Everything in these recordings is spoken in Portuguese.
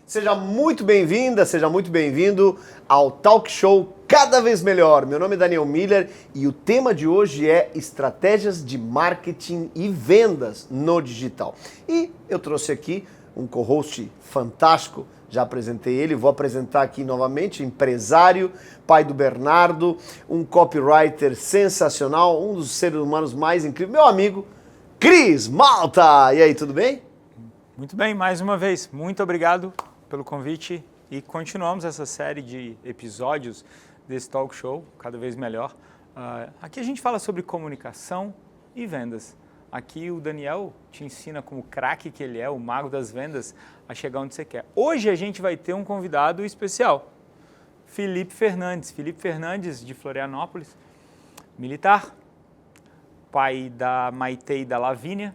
Seja muito bem-vinda, seja muito bem-vindo ao Talk Show Cada Vez Melhor. Meu nome é Daniel Miller e o tema de hoje é estratégias de marketing e vendas no digital. E eu trouxe aqui um co-host fantástico, já apresentei ele, vou apresentar aqui novamente, empresário, pai do Bernardo, um copywriter sensacional, um dos seres humanos mais incríveis, meu amigo Cris Malta. E aí, tudo bem? Muito bem, mais uma vez, muito obrigado pelo convite e continuamos essa série de episódios desse talk show, cada vez melhor. Aqui a gente fala sobre comunicação e vendas. Aqui o Daniel te ensina como craque que ele é, o mago das vendas, a chegar onde você quer. Hoje a gente vai ter um convidado especial, Felipe Fernandes. Felipe Fernandes, de Florianópolis, militar, pai da Maitê e da Lavínia,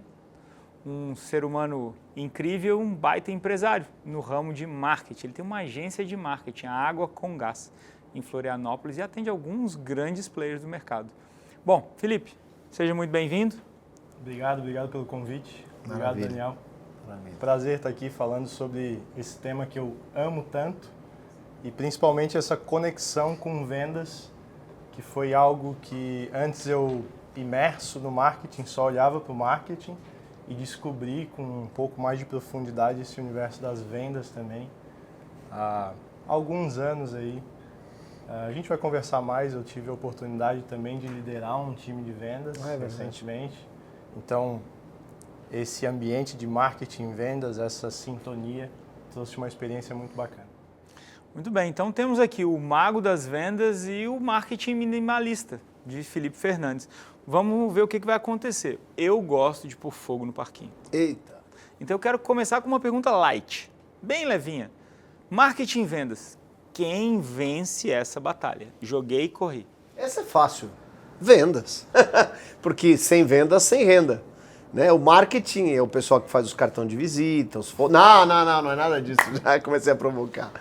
um ser humano incrível, um baita empresário no ramo de marketing. Ele tem uma agência de marketing, a Água com Gás, em Florianópolis, e atende alguns grandes players do mercado. Bom, Felipe, seja muito bem-vindo. Obrigado pelo convite. Maravilha. Obrigado, Daniel. Maravilha. Prazer estar aqui falando sobre esse tema que eu amo tanto e principalmente essa conexão com vendas, que foi algo que antes eu, imerso no marketing, só olhava para o marketing, e descobri com um pouco mais de profundidade esse universo das vendas também. Há alguns anos aí, a gente vai conversar mais, eu tive a oportunidade também de liderar um time de vendas recentemente. Então, esse ambiente de marketing e vendas, essa sintonia, trouxe uma experiência muito bacana. Muito bem, então temos aqui o mago das vendas e o marketing minimalista, de Felipe Fernandes. Vamos ver o que vai acontecer. Eu gosto de pôr fogo no parquinho. Eita! Então eu quero começar com uma pergunta light, bem levinha. Marketing e vendas, quem vence essa batalha? Joguei e corri. Essa é fácil. Vendas. Porque sem vendas, sem renda. Né? O marketing é o pessoal que faz os cartões de visita, não é nada disso. Já comecei a provocar.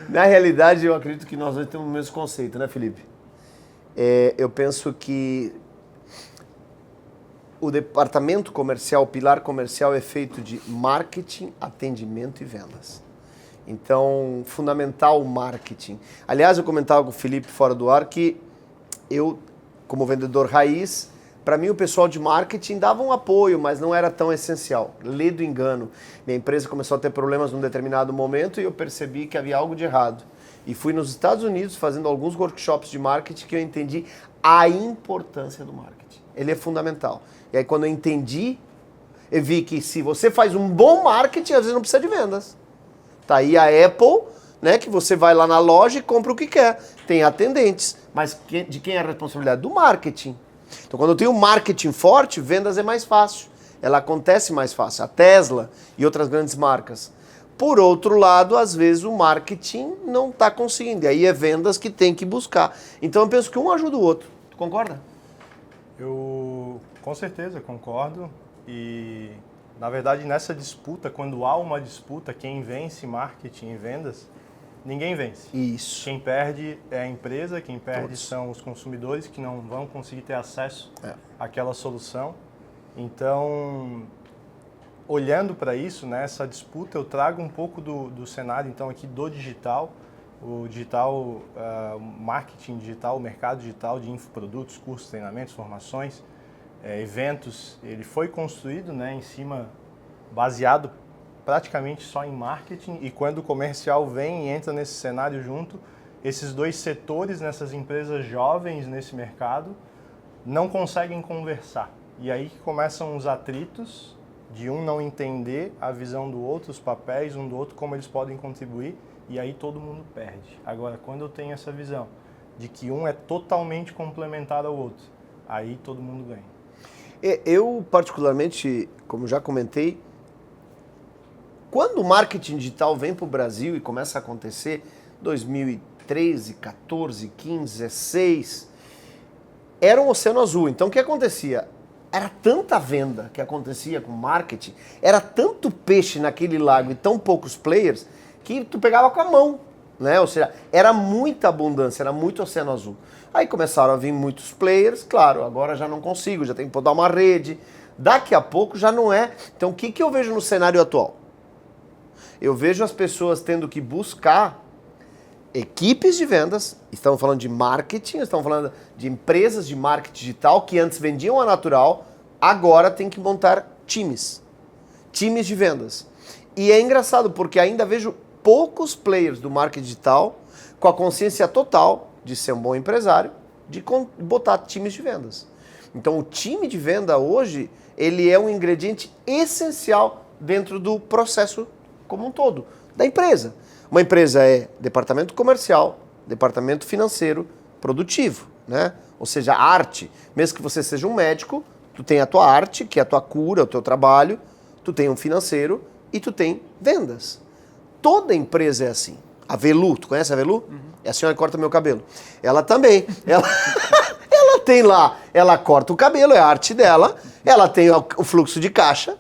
Na realidade, eu acredito que nós dois temos o mesmo conceito, né, Felipe? Eu penso que o departamento comercial, o pilar comercial é feito de marketing, atendimento e vendas. Então, fundamental o marketing. Aliás, eu comentava com o Felipe fora do ar que eu, como vendedor raiz, para mim o pessoal de marketing dava um apoio, mas não era tão essencial. Lê do engano. Minha empresa começou a ter problemas num determinado momento e eu percebi que havia algo de errado. E fui nos Estados Unidos fazendo alguns workshops de marketing que eu entendi a importância do marketing. Ele é fundamental. E aí quando eu entendi, eu vi que se você faz um bom marketing, às vezes não precisa de vendas. Tá aí a Apple, né, que você vai lá na loja e compra o que quer. Tem atendentes, mas de quem é a responsabilidade? Do marketing. Então quando eu tenho marketing forte, vendas é mais fácil. Ela acontece mais fácil. A Tesla e outras grandes marcas. Por outro lado, às vezes o marketing não está conseguindo. E aí é vendas que tem que buscar. Então eu penso que um ajuda o outro. Tu concorda? Eu com certeza concordo e, na verdade, nessa disputa, quando há uma disputa, quem vence marketing e vendas, ninguém vence. Isso. Quem perde é a empresa, quem perde são os consumidores que não vão conseguir ter acesso àquela solução. Então, olhando para isso, nessa disputa, eu trago um pouco do cenário então aqui do digital, o digital, o marketing digital, o mercado digital de infoprodutos, cursos, treinamentos, formações, eventos. Ele foi construído, né, em cima, baseado praticamente só em marketing, e quando o comercial vem e entra nesse cenário junto, esses dois setores nessas empresas jovens nesse mercado não conseguem conversar. E aí que começam os atritos de um não entender a visão do outro, os papéis um do outro, como eles podem contribuir, e aí todo mundo perde. Agora, quando eu tenho essa visão de que um é totalmente complementar ao outro, aí todo mundo ganha. Eu, particularmente, como já comentei, quando o marketing digital vem para o Brasil e começa a acontecer, 2013, 14, 15, 16, era um oceano azul. Então o que acontecia? Era tanta venda que acontecia com marketing, era tanto peixe naquele lago e tão poucos players, que tu pegava com a mão, né? Ou seja, era muita abundância, era muito oceano azul. Aí começaram a vir muitos players, claro, agora já não consigo, já tenho que botar uma rede. Daqui a pouco já não é. Então o que eu vejo no cenário atual? eu vejo as pessoas tendo que buscar equipes de vendas, estamos falando de marketing, estamos falando de empresas de marketing digital que antes vendiam a natural, agora tem que montar times de vendas. E é engraçado porque ainda vejo poucos players do marketing digital com a consciência total de ser um bom empresário, de botar times de vendas. Então o time de venda hoje, ele é um ingrediente essencial dentro do processo como um todo, da empresa. Uma empresa é departamento comercial, departamento financeiro, produtivo, né? Ou seja, arte. Mesmo que você seja um médico, tu tem a tua arte, que é a tua cura, o teu trabalho, tu tem um financeiro e tu tem vendas. Toda empresa é assim. A Velu, tu conhece a Velu? Uhum. É a senhora que corta meu cabelo. Ela também. Ela tem lá, ela corta o cabelo, é a arte dela, ela tem o fluxo de caixa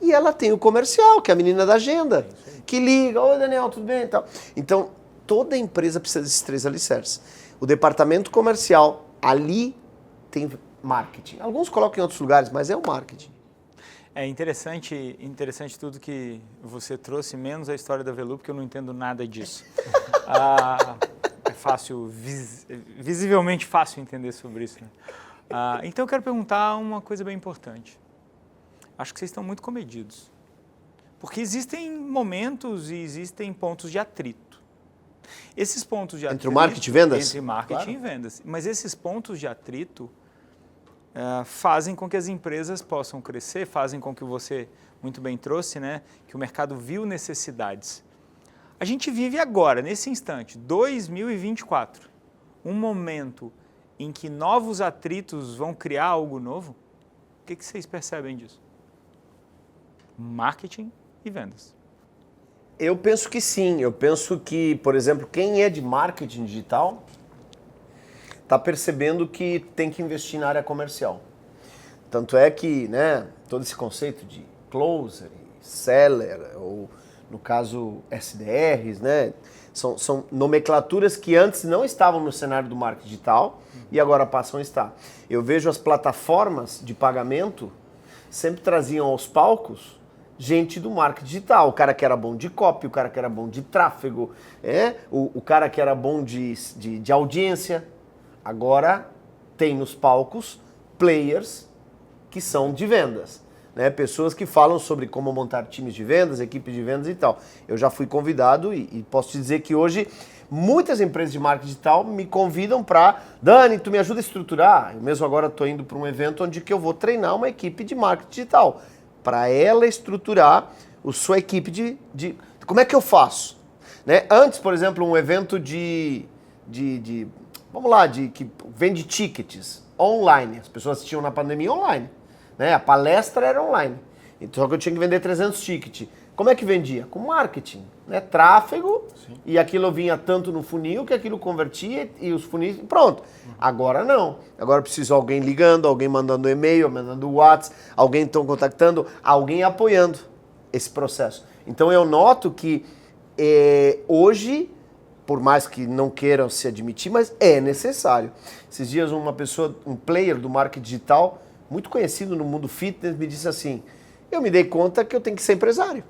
e ela tem o comercial, que é a menina da agenda, que liga, oi Daniel, tudo bem e tal. Então, toda empresa precisa desses 3 alicerces. O departamento comercial, ali tem marketing. Alguns colocam em outros lugares, mas é o marketing. É interessante tudo que você trouxe, menos a história da Velu, porque eu não entendo nada disso. É fácil, visivelmente fácil entender sobre isso. Né? Então eu quero perguntar uma coisa bem importante. Acho que vocês estão muito comedidos. Porque existem momentos e existem pontos de atrito. Esses pontos de atrito... Entre o marketing e vendas? Entre marketing e vendas. Mas esses pontos de atrito fazem com que as empresas possam crescer, fazem com que você muito bem trouxe, né, que o mercado viu necessidades. A gente vive agora, nesse instante, 2024, um momento em que novos atritos vão criar algo novo? O que vocês percebem disso? Marketing e vendas. Eu penso que sim. Eu penso que, por exemplo, quem é de marketing digital está percebendo que tem que investir na área comercial. Tanto é que, né, todo esse conceito de closer, seller, ou no caso SDRs, né, são nomenclaturas que antes não estavam no cenário do marketing digital e agora passam a estar. Eu vejo as plataformas de pagamento sempre traziam aos palcos gente do marketing digital, o cara que era bom de copy, o cara que era bom de tráfego, o cara que era bom de audiência. Agora tem nos palcos players que são de vendas, né? Pessoas que falam sobre como montar times de vendas, equipes de vendas e tal. Eu já fui convidado e posso te dizer que hoje muitas empresas de marketing digital me convidam para, Dani, tu me ajuda a estruturar? Eu mesmo agora estou indo para um evento onde que eu vou treinar uma equipe de marketing digital, para ela estruturar a sua equipe de... Como é que eu faço? Né? Antes, por exemplo, um evento vamos lá, que vende tickets online. As pessoas assistiam na pandemia online. Né? A palestra era online. Então eu tinha que vender 300 tickets. Como é que vendia? Com marketing. Né? Tráfego. Sim. E aquilo vinha tanto no funil que aquilo convertia e os funis... Pronto. Agora não. Agora precisa alguém ligando, alguém mandando e-mail, mandando WhatsApp, alguém então contactando, alguém apoiando esse processo. Então eu noto que hoje... por mais que não queiram se admitir, mas é necessário. Esses dias uma pessoa, um player do marketing digital, muito conhecido no mundo fitness, me disse assim, eu me dei conta que eu tenho que ser empresário,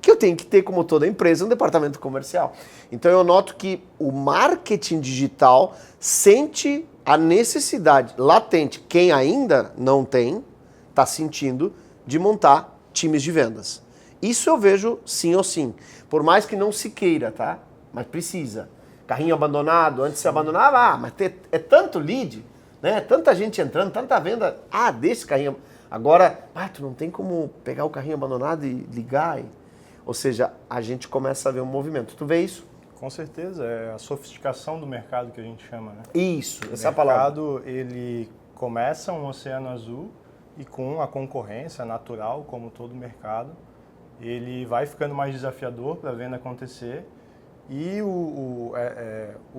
que eu tenho que ter, como toda empresa, um departamento comercial. Então eu noto que o marketing digital sente a necessidade latente, quem ainda não tem, está sentindo, de montar times de vendas. Isso eu vejo sim ou sim, por mais que não se queira, tá? Mas precisa. Carrinho abandonado, antes se abandonava, mas é tanto lead, né? Tanta gente entrando, tanta venda, desse carrinho. Agora, tu não tem como pegar o carrinho abandonado e ligar. Ou seja, a gente começa a ver um movimento. Tu vê isso? Com certeza, é a sofisticação do mercado que a gente chama, né? Isso, essa é a palavra. O mercado, ele começa um oceano azul e com a concorrência natural, como todo mercado, ele vai ficando mais desafiador para a venda acontecer. E o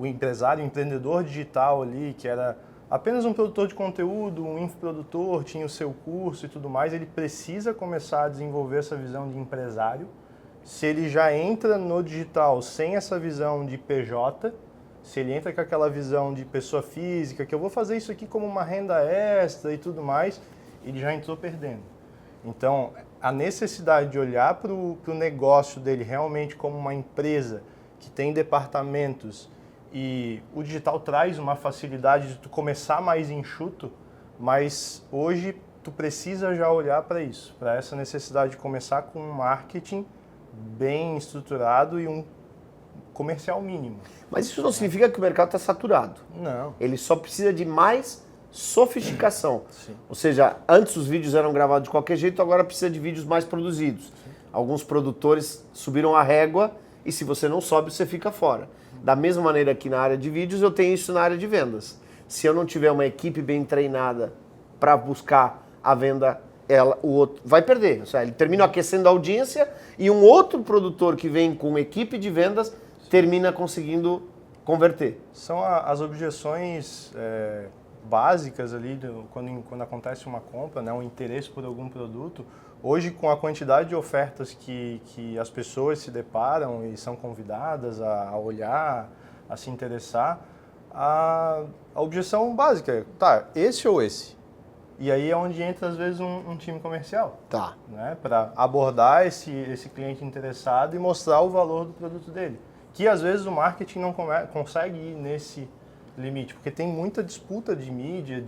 empresário, o empreendedor digital ali, que era apenas um produtor de conteúdo, um infoprodutor, tinha o seu curso e tudo mais, ele precisa começar a desenvolver essa visão de empresário. Se ele já entra no digital sem essa visão de PJ, se ele entra com aquela visão de pessoa física, que eu vou fazer isso aqui como uma renda extra e tudo mais, ele já entrou perdendo. Então, a necessidade de olhar para o negócio dele realmente como uma empresa que tem departamentos, e o digital traz uma facilidade de tu começar mais enxuto, mas hoje tu precisa já olhar para isso, para essa necessidade de começar com um marketing bem estruturado e um comercial mínimo. Mas isso não significa que o mercado está saturado. Não. Ele só precisa de mais sofisticação. Sim. Ou seja, antes os vídeos eram gravados de qualquer jeito, agora precisa de vídeos mais produzidos. Sim. Alguns produtores subiram a régua e se você não sobe, você fica fora. Da mesma maneira que na área de vídeos, eu tenho isso na área de vendas. Se eu não tiver uma equipe bem treinada para buscar a venda, o outro vai perder. Ou seja, ele termina aquecendo a audiência e um outro produtor que vem com equipe de vendas termina conseguindo converter. São as objeções básicas ali quando acontece uma compra, né, um interesse por algum produto. Hoje, com a quantidade de ofertas que as pessoas se deparam e são convidadas a olhar, a se interessar, a objeção básica é, tá, esse ou esse? E aí é onde entra, às vezes, um time comercial. Tá. Né, para abordar esse cliente interessado e mostrar o valor do produto dele. Que, às vezes, o marketing não consegue ir nesse limite, porque tem muita disputa de mídia,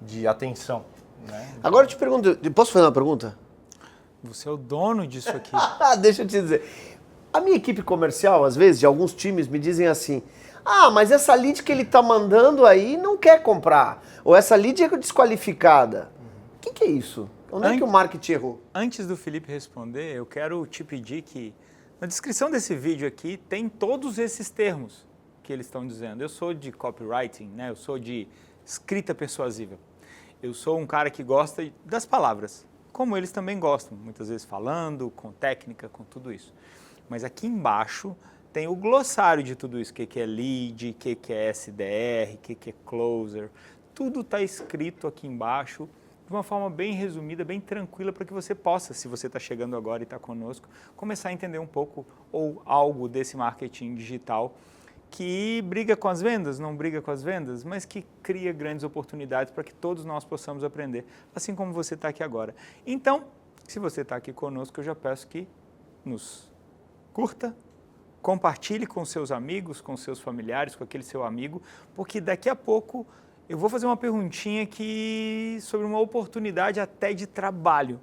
de atenção. Né? Agora eu te pergunto, posso fazer uma pergunta? Você é o dono disso aqui. Deixa eu te dizer. A minha equipe comercial, às vezes, de alguns times, me dizem assim, mas essa lead que ele está mandando aí não quer comprar. Ou essa lead é desqualificada. O que é isso? Onde é que o marketing errou? Antes do Felipe responder, eu quero te pedir que na descrição desse vídeo aqui tem todos esses termos que eles estão dizendo. Eu sou de copywriting, né? Eu sou de escrita persuasiva. Eu sou um cara que gosta das palavras, como eles também gostam, muitas vezes falando, com técnica, com tudo isso. Mas aqui embaixo tem o glossário de tudo isso, o que é lead, o que é SDR, o que é closer. Tudo está escrito aqui embaixo de uma forma bem resumida, bem tranquila, para que você possa, se você está chegando agora e está conosco, começar a entender um pouco ou algo desse marketing digital que briga com as vendas, não briga com as vendas, mas que cria grandes oportunidades para que todos nós possamos aprender, assim como você está aqui agora. Então, se você está aqui conosco, eu já peço que nos curta, compartilhe com seus amigos, com seus familiares, com aquele seu amigo, porque daqui a pouco eu vou fazer uma perguntinha sobre uma oportunidade até de trabalho,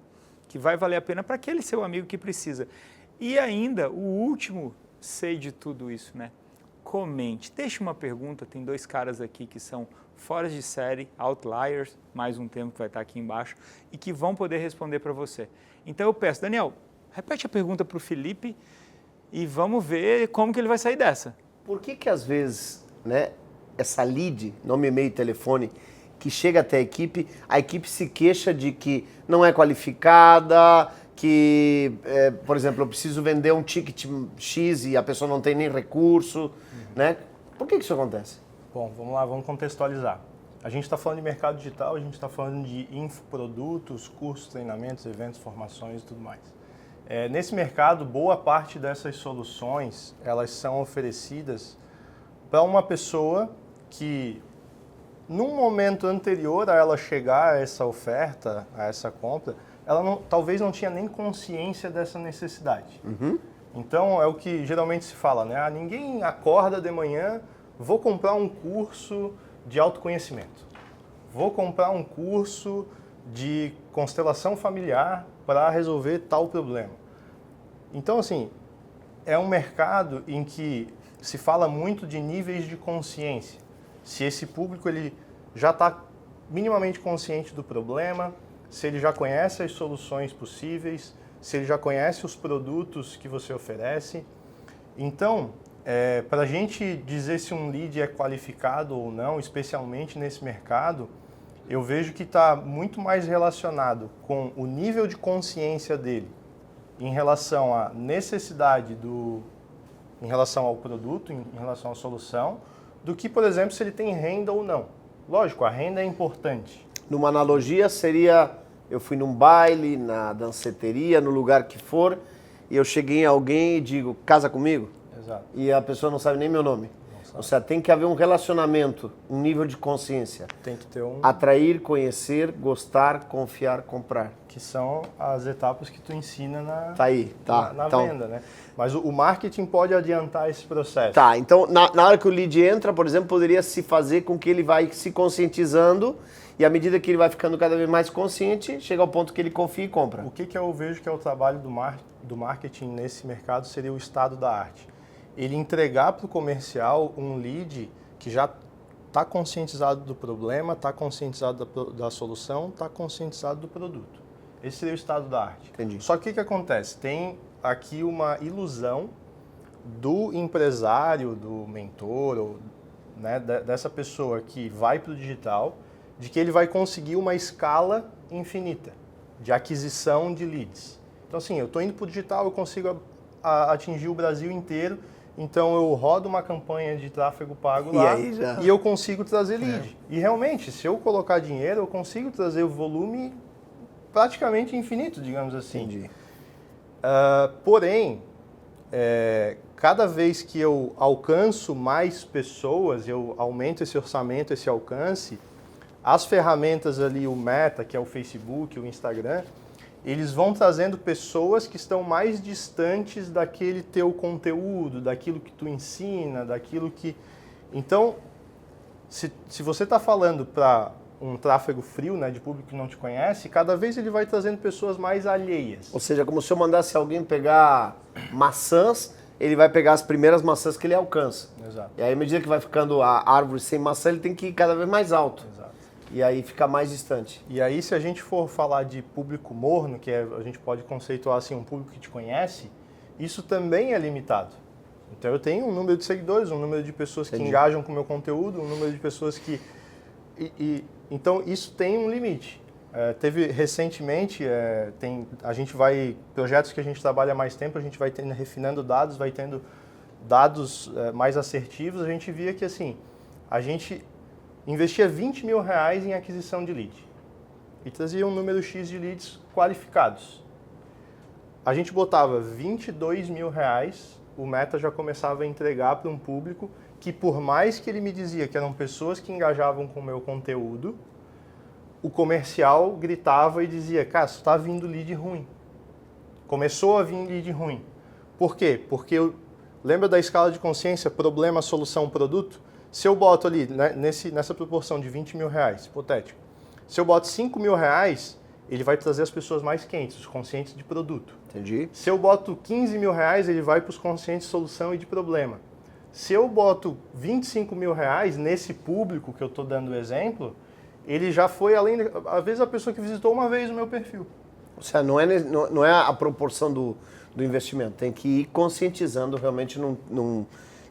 que vai valer a pena para aquele seu amigo que precisa. E ainda, o último sei de tudo isso, né? Comente, deixe uma pergunta, tem 2 caras aqui que são fora de série, outliers, mais um termo que vai estar aqui embaixo, e que vão poder responder para você. Então eu peço, Daniel, repete a pergunta para o Felipe e vamos ver como que ele vai sair dessa. Por que às vezes, né, essa lead, nome, e-mail e telefone, que chega até a equipe se queixa de que não é qualificada, que, por exemplo, eu preciso vender um ticket X e a pessoa não tem nem recurso, né? Por que isso acontece? Bom, vamos lá, vamos contextualizar. A gente está falando de mercado digital, a gente está falando de infoprodutos, cursos, treinamentos, eventos, formações e tudo mais. Nesse mercado, boa parte dessas soluções, elas são oferecidas para uma pessoa que, num momento anterior a ela chegar a essa oferta, a essa compra, ela talvez não tinha nem consciência dessa necessidade. Uhum. Então, é o que geralmente se fala, né? Ninguém acorda de manhã, vou comprar um curso de autoconhecimento, vou comprar um curso de constelação familiar para resolver tal problema. Então, assim, é um mercado em que se fala muito de níveis de consciência. Se esse público ele já está minimamente consciente do problema, se ele já conhece as soluções possíveis, se ele já conhece os produtos que você oferece. Então, para a gente dizer se um lead é qualificado ou não, especialmente nesse mercado, eu vejo que está muito mais relacionado com o nível de consciência dele em relação à necessidade em relação ao produto, em relação à solução, do que, por exemplo, se ele tem renda ou não. Lógico, a renda é importante. Numa analogia seria, eu fui num baile, na danceteria, no lugar que for, e eu cheguei em alguém e digo, casa comigo? Exato. E a pessoa não sabe nem meu nome. Ou seja, tem que haver um relacionamento, um nível de consciência. Tem que ter um... Atrair, conhecer, gostar, confiar, comprar. Que são as etapas que tu ensina na, Tá aí, tá. na Então, venda, né? Mas o marketing pode adiantar esse processo. tá, então na hora que o lead entra, por exemplo, poderia se fazer com que ele vai se conscientizando e à medida que ele vai ficando cada vez mais consciente, chega ao ponto que ele confia e compra. O que eu vejo que é o trabalho do marketing nesse mercado seria o estado da arte. Ele entregar para o comercial um lead que já está conscientizado do problema, está conscientizado da solução, está conscientizado do produto. Esse seria o estado da arte. Entendi. Só que o que acontece? Tem aqui uma ilusão do empresário, do mentor, ou, né, dessa pessoa que vai para o digital, de que ele vai conseguir uma escala infinita de aquisição de leads. Então, assim, eu estou indo para o digital, eu consigo atingir o Brasil inteiro, então eu rodo uma campanha de tráfego pago lá e eu consigo trazer lead. E realmente, se eu colocar dinheiro, eu consigo trazer o volume praticamente infinito, digamos assim. Entendi. Porém, cada vez que eu alcanço mais pessoas, eu aumento esse orçamento, esse alcance, as ferramentas ali, o Meta, que é o Facebook, o Instagram, eles vão trazendo pessoas que estão mais distantes daquele teu conteúdo, daquilo que tu ensina, daquilo que... Então, se você está falando para um tráfego frio, né, de público que não te conhece, cada vez ele vai trazendo pessoas mais alheias. Ou seja, como se eu mandasse alguém pegar maçãs, ele vai pegar as primeiras maçãs que ele alcança. Exato. E aí, à medida que vai ficando a árvore sem maçã, ele tem que ir cada vez mais alto. Exato. E aí fica mais distante. E aí, se a gente for falar de público morno, que a gente pode conceituar assim, um público que te conhece, isso também é limitado. Então, eu tenho um número de seguidores, um número de pessoas que engajam com o meu conteúdo, um número de pessoas que... Então, isso tem um limite. Teve recentemente, projetos que a gente trabalha há mais tempo, a gente vai refinando dados, vai tendo dados mais assertivos, a gente via que assim, a gente investia R$20 mil em aquisição de lead e trazia um número X de leads qualificados. A gente botava R$22 mil, o Meta já começava a entregar para um público que, por mais que ele me dizia que eram pessoas que engajavam com o meu conteúdo, o comercial gritava e dizia, cara, está vindo lead ruim. Começou a vir lead ruim. Por quê? Porque lembra da escala de consciência, problema, solução, produto? Se eu boto ali, né, nessa proporção de R$20 mil, hipotético, se eu boto R$5 mil, ele vai trazer as pessoas mais quentes, os conscientes de produto. Entendi. Se eu boto R$15 mil, ele vai para os conscientes de solução e de problema. Se eu boto R$25 mil nesse público que eu estou dando o exemplo, ele já foi além, às vezes, a pessoa que visitou uma vez o meu perfil. Ou seja, não é a proporção do investimento, tem que ir conscientizando realmente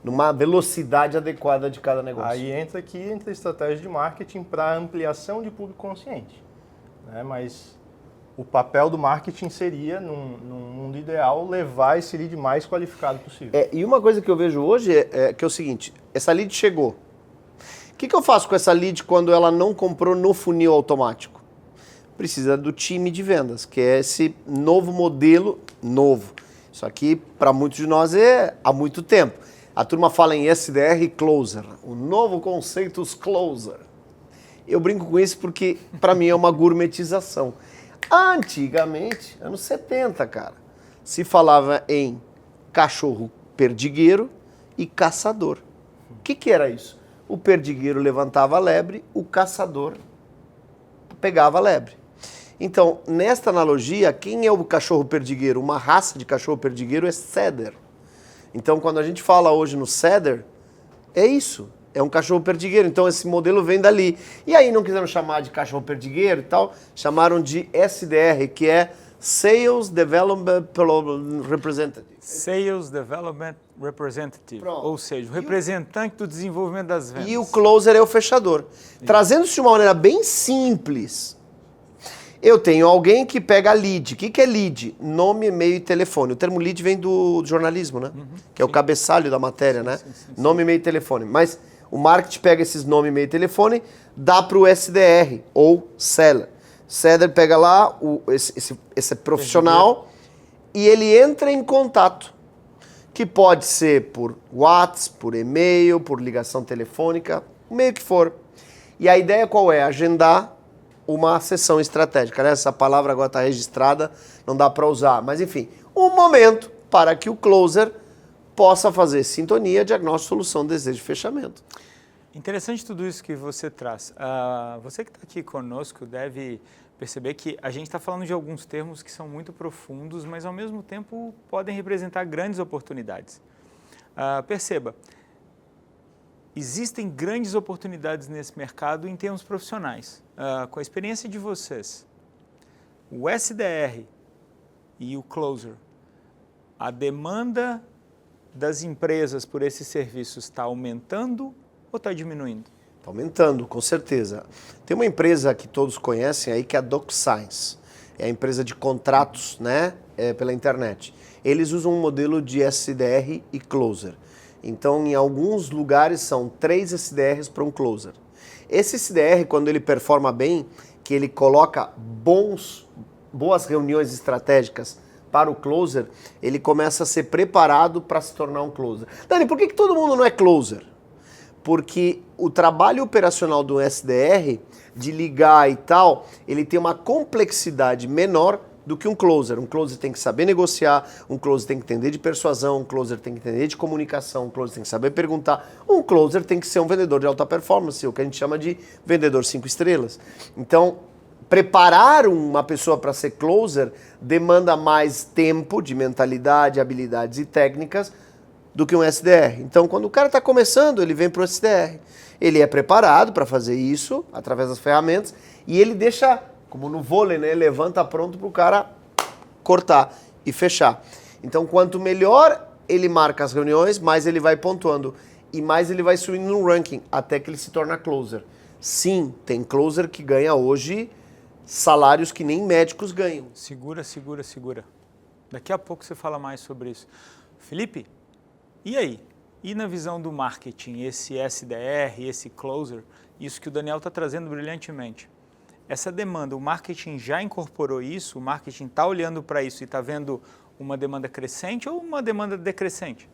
numa velocidade adequada de cada negócio. Aí entra a estratégia de marketing para ampliação de público consciente. Né? Mas o papel do marketing seria, num mundo ideal, levar esse lead mais qualificado possível. E uma coisa que eu vejo hoje que é o seguinte, essa lead chegou. O que eu faço com essa lead quando ela não comprou no funil automático? Precisa do time de vendas, que é esse novo modelo, Isso aqui, para muitos de nós, é há muito tempo. A turma fala em SDR Closer, o novo conceito Closer. Eu brinco com isso porque, para mim, é uma gourmetização. Antigamente, anos 70, cara, se falava em cachorro perdigueiro e caçador. O que era isso? O perdigueiro levantava a lebre, o caçador pegava a lebre. Então, nesta analogia, quem é o cachorro perdigueiro? Uma raça de cachorro perdigueiro é Setter. Então, quando a gente fala hoje no Setter, é isso. É um cachorro perdigueiro. Então, esse modelo vem dali. E aí não quiseram chamar de cachorro perdigueiro e tal, chamaram de SDR, que é Sales Development Representative. Sales Development Representative. Pronto. Ou seja, o representante do desenvolvimento das vendas. E o closer é o fechador. Trazendo-se de uma maneira bem simples, eu tenho alguém que pega lead. O que é lead? Nome, e-mail e telefone. O termo lead vem do jornalismo, né? Que é o cabeçalho da matéria, né? Sim. Nome, e-mail e telefone. Mas o marketing pega esses nome, e-mail e telefone, dá para o SDR ou seller. Seller pega lá esse profissional e ele entra em contato. que pode ser por WhatsApp, por e-mail, por ligação telefônica, o meio que for. E a ideia qual é? Agendar uma sessão estratégica, né? Essa palavra agora está registrada, não dá para usar, mas enfim, um momento para que o closer possa fazer sintonia, diagnóstico, solução, desejo de fechamento. Interessante tudo isso que você traz. Você que está aqui conosco deve perceber que a gente está falando de alguns termos que são muito profundos, mas ao mesmo tempo podem representar grandes oportunidades. Perceba, existem grandes oportunidades nesse mercado em termos profissionais. Com a experiência de vocês, o SDR e o closer, a demanda das empresas por esses serviços está aumentando ou está diminuindo? Está aumentando, com certeza. Tem uma empresa que todos conhecem aí que é a DocSign. É a empresa de contratos, né, pela internet. Eles usam um modelo de SDR e closer. Então, em alguns lugares são 3 SDRs para um closer. Esse SDR, quando ele performa bem, que ele coloca boas reuniões estratégicas para o closer, ele começa a ser preparado para se tornar um closer. Dani, por que todo mundo não é closer? Porque o trabalho operacional do SDR, de ligar e tal, ele tem uma complexidade menor do que um closer. Um closer tem que saber negociar, um closer tem que entender de persuasão, um closer tem que entender de comunicação, um closer tem que saber perguntar, um closer tem que ser um vendedor de alta performance, o que a gente chama de vendedor 5 estrelas. Então, preparar uma pessoa para ser closer demanda mais tempo de mentalidade, habilidades e técnicas do que um SDR. Então, quando o cara está começando, ele vem para o SDR. Ele é preparado para fazer isso através das ferramentas e ele deixa, como no vôlei, né? Levanta pronto para o cara cortar e fechar. Então, quanto melhor ele marca as reuniões, mais ele vai pontuando e mais ele vai subindo no ranking até que ele se torna closer. Sim, tem closer que ganha hoje salários que nem médicos ganham. Segura. Daqui a pouco você fala mais sobre isso. Felipe, e aí? E na visão do marketing, esse SDR, esse closer, isso que o Daniel está trazendo brilhantemente. Essa demanda, o marketing já incorporou isso? O marketing está olhando para isso e está vendo uma demanda crescente ou uma demanda decrescente?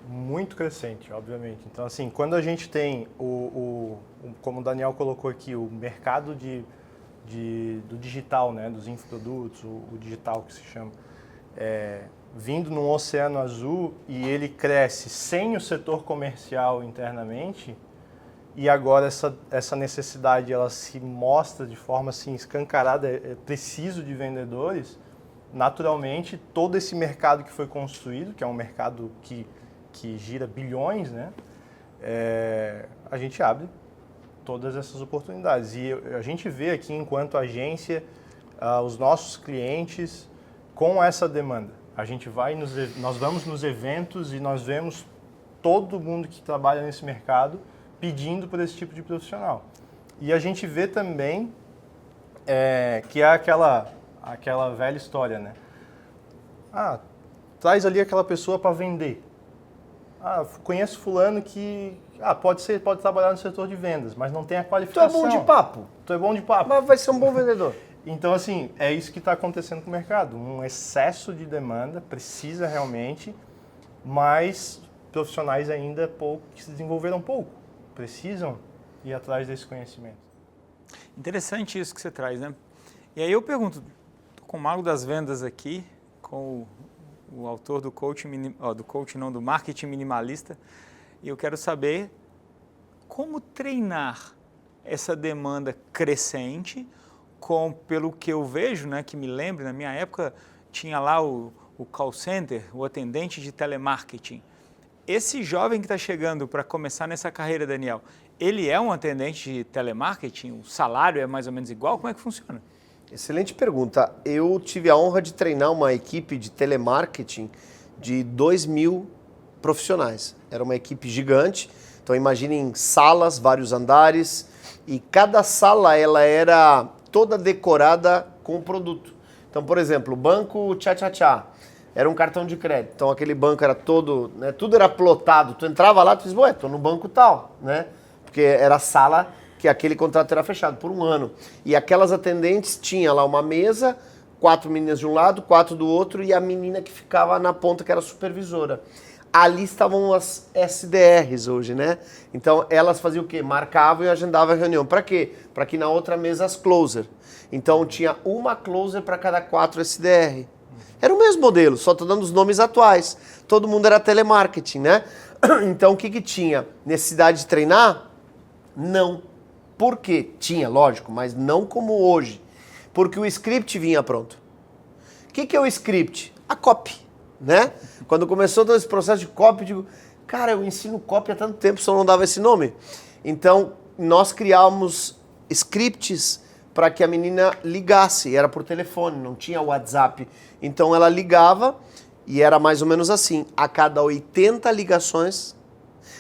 Muito crescente, obviamente. Então, assim, quando a gente tem, como o Daniel colocou aqui, o mercado do digital, né, dos infoprodutos, o digital que se chama, vindo num oceano azul e ele cresce sem o setor comercial internamente, e agora essa necessidade ela se mostra de forma assim, escancarada, é preciso de vendedores, naturalmente todo esse mercado que foi construído, que é um mercado que gira bilhões, né? A gente abre todas essas oportunidades. E a gente vê aqui, enquanto agência, os nossos clientes com essa demanda. Nós vamos nos eventos e nós vemos todo mundo que trabalha nesse mercado pedindo por esse tipo de profissional. E a gente vê também que é aquela velha história, né? Traz ali aquela pessoa para vender. Conheço fulano que pode trabalhar no setor de vendas, mas não tem a qualificação. Tu é bom de papo. Tu é bom de papo. Mas vai ser um bom vendedor. Então, assim, é isso que está acontecendo com o mercado. Um excesso de demanda, precisa realmente, mas profissionais ainda que se desenvolveram pouco. Precisam ir atrás desse conhecimento. Interessante isso que você traz, né? E aí eu pergunto, estou com o Mago das Vendas aqui, com o autor do do Marketing Minimalista, e eu quero saber como treinar essa demanda crescente, pelo que eu vejo, né, que me lembro, na minha época tinha lá o call center, o atendente de telemarketing. Esse jovem que está chegando para começar nessa carreira, Daniel, ele é um atendente de telemarketing? O salário é mais ou menos igual? Como é que funciona? Excelente pergunta. Eu tive a honra de treinar uma equipe de telemarketing de 2.000 profissionais. Era uma equipe gigante. Então imaginem salas, vários andares, e cada sala ela era toda decorada com o produto. Então, por exemplo, o banco Tchá era um cartão de crédito. Então aquele banco era todo, né, tudo era plotado. Tu entrava lá, tu dizia, tô no banco tal, né? Porque era a sala que aquele contrato era fechado por um ano. E aquelas atendentes tinham lá uma mesa 4 meninas de um lado, 4 do outro e a menina que ficava na ponta, que era a supervisora. Ali estavam as SDRs hoje, né? Então elas faziam o quê? Marcavam e agendavam a reunião. Para quê? Para que na outra mesa as closer. Então tinha uma closer para cada 4 SDR. Era o mesmo modelo, só estou dando os nomes atuais. Todo mundo era telemarketing, né? Então o que tinha? Necessidade de treinar? Não. Por quê? Tinha, lógico, mas não como hoje. Porque o script vinha pronto. O que é o script? A copy, né? Quando começou todo esse processo de copy, eu digo, cara, eu ensino copy há tanto tempo, só não dava esse nome. Então, nós criávamos scripts para que a menina ligasse, era por telefone, não tinha WhatsApp. Então ela ligava e era mais ou menos assim, a cada 80 ligações,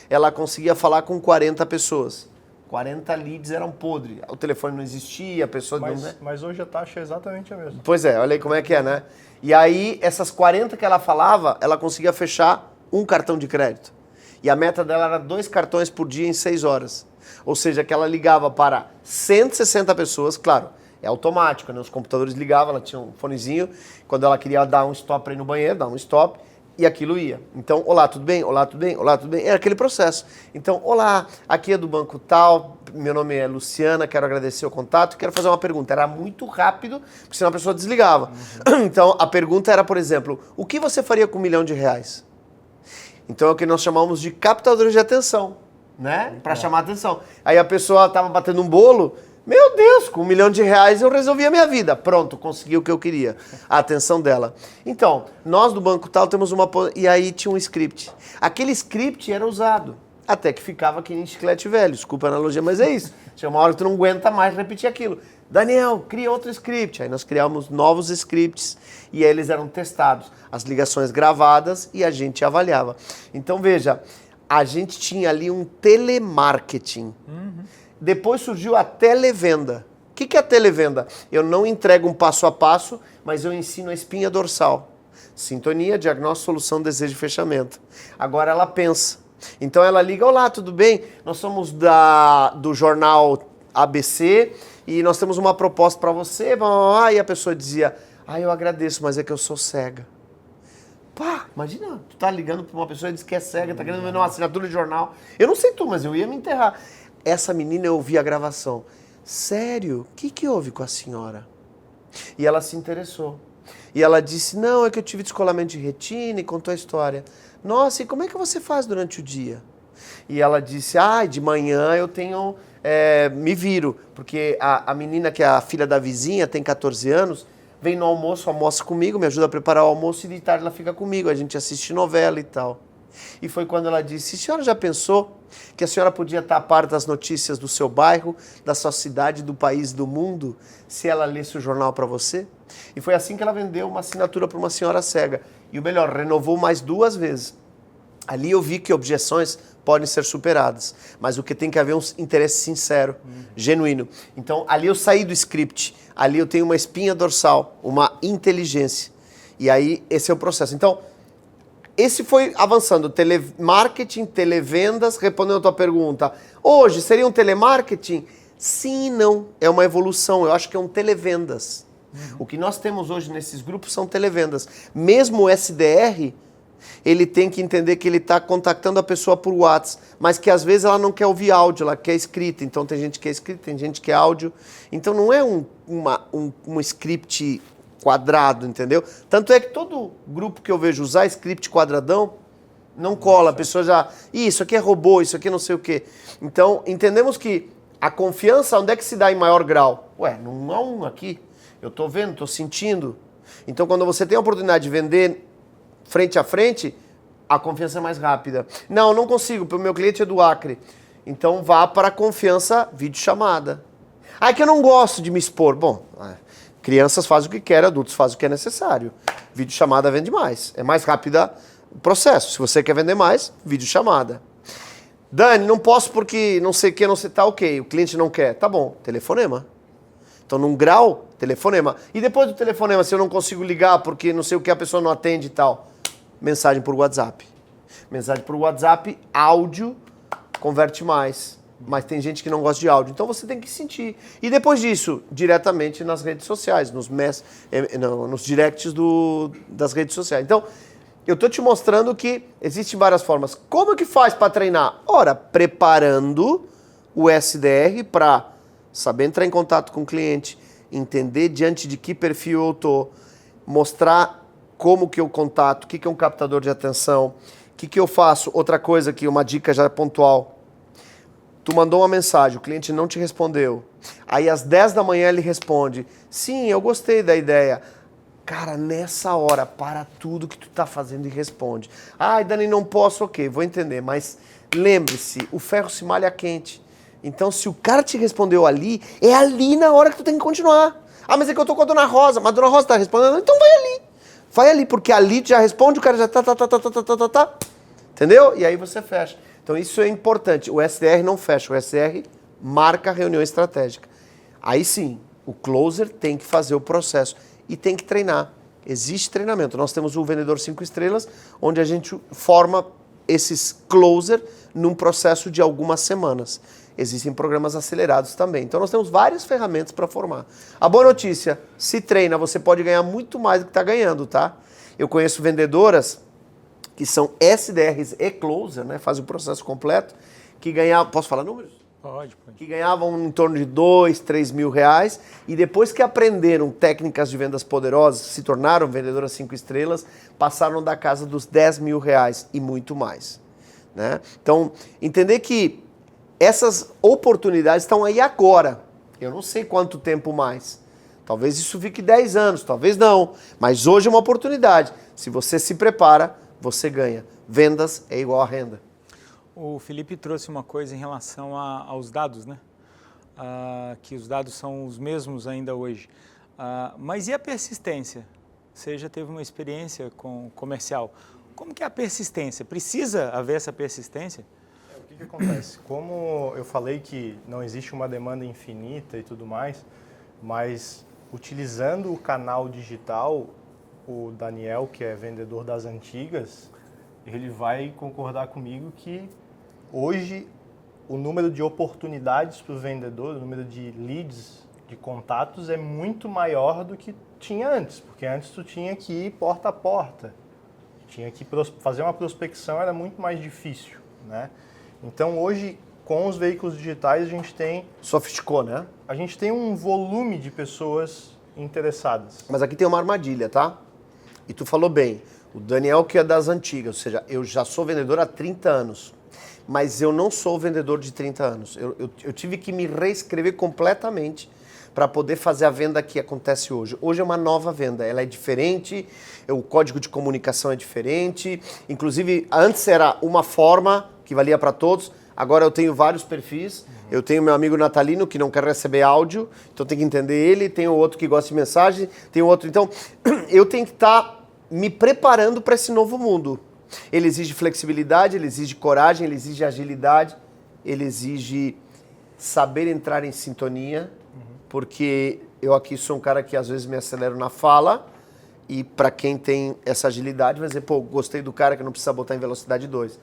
ela conseguia falar com 40 pessoas. 40 leads eram podres. O telefone não existia, a pessoa não... Mas hoje a taxa é exatamente a mesma. Pois é, olha aí como é que é, né? E aí, essas 40 que ela falava, ela conseguia fechar um cartão de crédito. E a meta dela era 2 cartões por dia em 6 horas. Ou seja, que ela ligava para 160 pessoas, claro, é automático, né? Os computadores ligavam, ela tinha um fonezinho, quando ela queria dar um stop para ir no banheiro, dar um stop, e aquilo ia. Então, olá, tudo bem? Olá, tudo bem? Olá, tudo bem? Era aquele processo. Então, olá, aqui é do banco tal, meu nome é Luciana, quero agradecer o contato, quero fazer uma pergunta. Era muito rápido, porque senão a pessoa desligava. Então, a pergunta era, por exemplo, o que você faria com R$1 milhão? Então, é o que nós chamamos de captadores de atenção, né? Para chamar a atenção. Aí a pessoa estava batendo um bolo, meu Deus, com R$1 milhão eu resolvi a minha vida. Pronto, consegui o que eu queria. A atenção dela. Então, nós do banco tal temos uma... E aí tinha um script. Aquele script era usado. Até que ficava que nem chiclete velho. Desculpa a analogia, mas é isso. Chega uma hora que tu não aguenta mais repetir aquilo. Daniel, cria outro script. Aí nós criamos novos scripts e eles eram testados. As ligações gravadas e a gente avaliava. Então, veja, a gente tinha ali um telemarketing. Depois surgiu a televenda. O que é a televenda? Eu não entrego um passo a passo, mas eu ensino a espinha dorsal. Sintonia, diagnóstico, solução, desejo e fechamento. Agora ela pensa. Então ela liga, olá, tudo bem? Nós somos do jornal ABC e nós temos uma proposta para você. E a pessoa dizia, eu agradeço, mas é que eu sou cega. Pá, imagina, tu tá ligando para uma pessoa e diz que é cega, tá querendo vender uma assinatura de jornal. Eu não sei tu, mas eu ia me enterrar. Essa menina, eu ouvi a gravação. Sério? O que houve com a senhora? E ela se interessou. E ela disse, não, é que eu tive descolamento de retina e contou a história. Nossa, e como é que você faz durante o dia? E ela disse, de manhã eu tenho, me viro. Porque a menina, que é a filha da vizinha, tem 14 anos, vem no almoço, almoça comigo, me ajuda a preparar o almoço e de tarde ela fica comigo. A gente assiste novela e tal. E foi quando ela disse, a senhora já pensou que a senhora podia estar a par das notícias do seu bairro, da sua cidade, do país, do mundo, se ela lesse o jornal para você? E foi assim que ela vendeu uma assinatura para uma senhora cega. E o melhor, renovou mais 2 vezes. Ali eu vi que objeções podem ser superadas, mas o que tem que haver é um interesse sincero, genuíno. Então, ali eu saí do script, ali eu tenho uma espinha dorsal, uma inteligência. E aí, esse é o processo. Então, esse foi avançando, telemarketing, televendas, respondendo a tua pergunta. Hoje, seria um telemarketing? Sim e não, é uma evolução, eu acho que é um televendas. O que nós temos hoje nesses grupos são televendas. Mesmo o SDR, ele tem que entender que ele está contactando a pessoa por WhatsApp, mas que às vezes ela não quer ouvir áudio, ela quer escrita. Então tem gente que é escrita, tem gente que é áudio. Então não é um script quadrado, entendeu? Tanto é que todo grupo que eu vejo usar script quadradão, não cola. A pessoa já, isso aqui é robô, isso aqui não sei o quê. Então entendemos que a confiança, onde é que se dá em maior grau? Não há um aqui. Eu estou vendo, estou sentindo. Então quando você tem a oportunidade de vender frente a frente, a confiança é mais rápida. Não consigo, porque o meu cliente é do Acre. Então vá para a confiança videochamada. É que eu não gosto de me expor. Bom, crianças fazem o que querem, adultos fazem o que é necessário. Videochamada vende mais. É mais rápida o processo. Se você quer vender mais, videochamada. Dani, não posso porque não sei o que, não sei, tá ok. O cliente não quer. Tá bom, telefonema. Então, num grau, telefonema. E depois do telefonema, se eu não consigo ligar porque não sei o que, a pessoa não atende e tal, mensagem por WhatsApp. Mensagem por WhatsApp, áudio, converte mais. mas tem gente que não gosta de áudio. Então você tem que sentir. E depois disso, diretamente nas redes sociais, nos directs das redes sociais. Então, eu estou te mostrando que existem várias formas. Como que faz para treinar? Ora, preparando o SDR para saber entrar em contato com o cliente, entender diante de que perfil eu estou, mostrar como que eu contato, o que é um captador de atenção, o que eu faço. Outra coisa aqui, uma dica já pontual. Tu mandou uma mensagem, o cliente não te respondeu. Aí às 10 da manhã ele responde, sim, eu gostei da ideia. Cara, nessa hora, para tudo que tu tá fazendo e responde. Ai, Dani, não posso, ok, vou entender. Mas lembre-se, o ferro se malha quente. Então, se o cara te respondeu ali, é ali na hora que tu tem que continuar. Ah, mas é que eu tô com a Dona Rosa, mas a Dona Rosa tá respondendo, então vai ali. Vai ali, porque ali tu já responde, o cara já tá. Entendeu? E aí você fecha. Então, isso é importante. O SDR não fecha, o SDR marca a reunião estratégica. Aí sim, o closer tem que fazer o processo e tem que treinar. Existe treinamento. Nós temos o Vendedor 5 Estrelas, onde a gente forma esses closer num processo de algumas semanas. Existem programas acelerados também. Então, nós temos várias ferramentas para formar. A boa notícia, se treina, você pode ganhar muito mais do que está ganhando, tá? Eu conheço vendedoras que são SDRs e closer, né? Fazem o processo completo, que ganhavam... Posso falar números? Pode. Que ganhavam em torno de 2, 3 mil reais e depois que aprenderam técnicas de vendas poderosas, se tornaram vendedoras 5 estrelas, passaram da casa dos 10 mil reais e muito mais, né? Então, entender que essas oportunidades estão aí agora. Eu não sei quanto tempo mais. Talvez isso fique 10 anos, talvez não. Mas hoje é uma oportunidade. Se você se prepara, você ganha. Vendas é igual a renda. O Felipe trouxe uma coisa em relação aos dados, né? Que os dados são os mesmos ainda hoje. Mas e a persistência? Você já teve uma experiência com comercial. Como que é a persistência? Precisa haver essa persistência? O que acontece? Como eu falei que não existe uma demanda infinita e tudo mais, mas utilizando o canal digital, o Daniel, que é vendedor das antigas, ele vai concordar comigo que hoje o número de oportunidades para o vendedor, o número de leads, de contatos é muito maior do que tinha antes, porque antes tu tinha que ir porta a porta, tinha que fazer uma prospecção, era muito mais difícil, né? Então hoje, com os veículos digitais, a gente tem... Sofisticou, né? A gente tem um volume de pessoas interessadas. Mas aqui tem uma armadilha, tá? E tu falou bem, o Daniel que é das antigas, ou seja, eu já sou vendedor há 30 anos, mas eu não sou vendedor de 30 anos. Eu tive que me reescrever completamente para poder fazer a venda que acontece hoje. Hoje é uma nova venda, ela é diferente, o código de comunicação é diferente, inclusive antes era uma forma que valia para todos, agora eu tenho vários perfis, eu tenho meu amigo Natalino que não quer receber áudio, então tem que entender ele, tem o outro que gosta de mensagem, tem o outro, então eu tenho que estar me preparando para esse novo mundo. Ele exige flexibilidade, ele exige coragem, ele exige agilidade, ele exige saber entrar em sintonia, porque eu aqui sou um cara que às vezes me acelero na fala, e para quem tem essa agilidade vai dizer, pô, gostei do cara que não precisa botar em velocidade 2.